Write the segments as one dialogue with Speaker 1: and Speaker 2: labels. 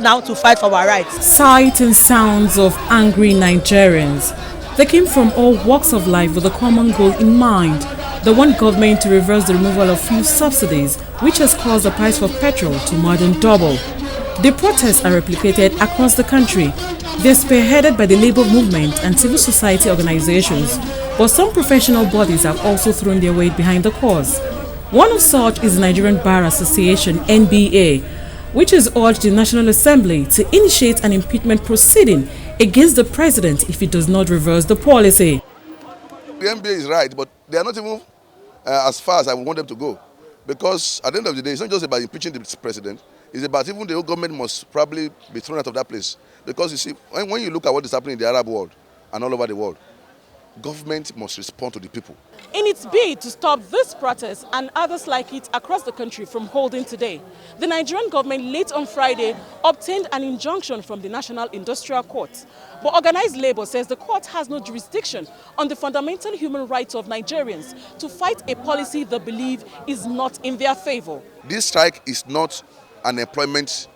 Speaker 1: now to fight for our rights.
Speaker 2: Sight and sounds of angry Nigerians. They came from all walks of life with a common goal in mind. They want government to reverse the removal of fuel subsidies, which has caused the price for petrol to more than double. The protests are replicated across the country. They're spearheaded by the labor movement and civil society organizations, but some professional bodies have also thrown their weight behind the cause. One of such is the Nigerian Bar Association, NBA, which has urged the National Assembly to initiate an impeachment proceeding against the president if he does not reverse the policy.
Speaker 3: The NBA is right, but they are not even as far as I want them to go. Because at the end of the day, it's not just about impeaching the president, it's about even the whole government must probably be thrown out of that place. Because you see, when you look at what is happening in the Arab world and all over the world, government must respond to the people.
Speaker 2: In its bid to stop this protest and others like it across the country from holding today, the Nigerian government late on Friday obtained an injunction from the National Industrial Court. But organized labor says the court has no jurisdiction on the fundamental human rights of Nigerians to fight a policy they believe is not in their favor.
Speaker 3: This strike is not an employment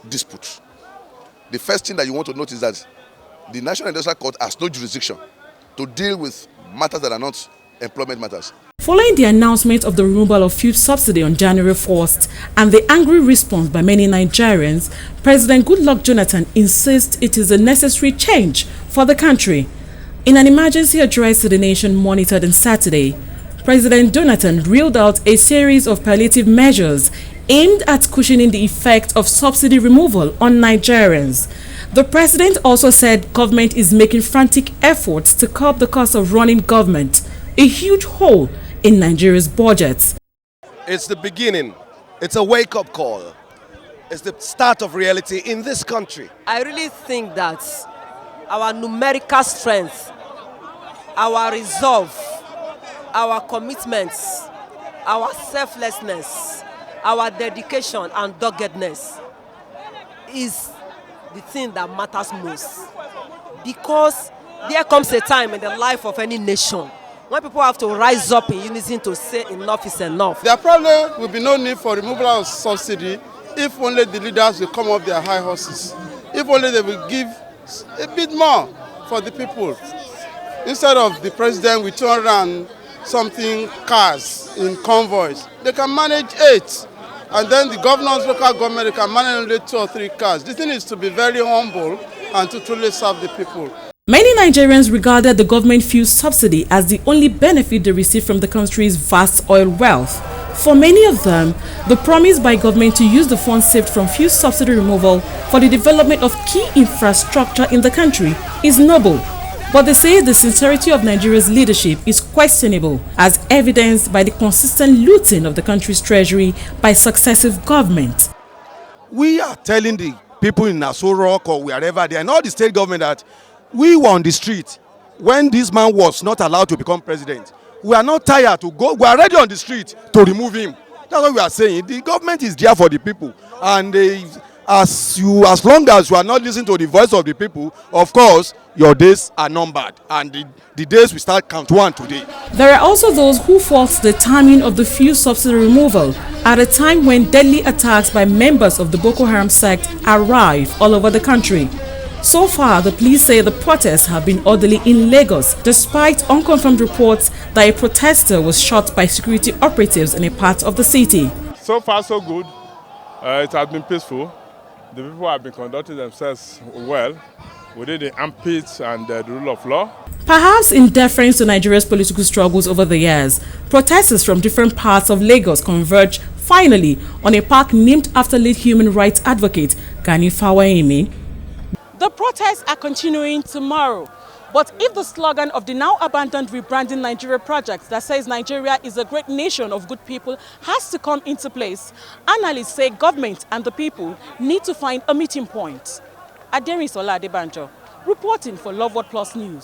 Speaker 3: dispute. The first thing that you want to note is that the National Industrial Court has no jurisdiction to deal with matters that are not employment matters.
Speaker 2: Following the announcement of the removal of fuel subsidy on January 1st and the angry response by many Nigerians, President Goodluck Jonathan insists it is a necessary change for the country. In an emergency address to the nation monitored on Saturday, President Jonathan reeled out a series of palliative measures aimed at cushioning the effect of subsidy removal on Nigerians. The president also said government is making frantic efforts to curb the cost of running government, a huge hole in Nigeria's budget.
Speaker 4: It's the beginning. It's a wake-up call. It's the start of reality in this country.
Speaker 5: I really think that our numerical strength, our resolve, our commitments, our selflessness, our dedication and doggedness is the thing that matters most. Because there comes a time in the life of any nation when people have to rise up in unison to say enough is enough.
Speaker 6: There probably will be no need for removal of subsidy if only the leaders will come off their high horses. If only they will give a bit more for the people. Instead of the president with 200 and something cars in convoys, they can manage 8. And then the governors, local government, they can manage only 2 or 3 cars. The thing is to be very humble and to truly serve the people.
Speaker 2: Many Nigerians regarded the government fuel subsidy as the only benefit they receive from the country's vast oil wealth. For many of them, the promise by government to use the funds saved from fuel subsidy removal for the development of key infrastructure in the country is noble. But they say the sincerity of Nigeria's leadership is questionable, as evidenced by the consistent looting of the country's treasury by successive governments.
Speaker 4: We are telling the people in Nassau Rock or wherever they are, not the state government, that we were on the street when this man was not allowed to become president. We are not tired to go. We are ready on the street to remove him. That's what we are saying. The government is there for the people, and as long as you are not listening to the voice of the people, of course, your days are numbered, and the days will start count 1 today.
Speaker 2: There are also those who fault the timing of the fuel subsidy removal at a time when deadly attacks by members of the Boko Haram sect arrive all over the country. So far, the police say the protests have been orderly in Lagos, despite unconfirmed reports that a protester was shot by security operatives in a part of the city.
Speaker 7: So far, so good. It has been peaceful. The people have been conducting themselves well within the ambit and the rule of law.
Speaker 2: Perhaps in deference to Nigeria's political struggles over the years, protesters from different parts of Lagos converged finally on a park named after late human rights advocate Gani Fawehinmi. The protests are continuing tomorrow. But if the slogan of the now abandoned Rebranding Nigeria project that says Nigeria is a great nation of good people has to come into place, analysts say government and the people need to find a meeting point. Aderinsola, reporting for Love What Plus News.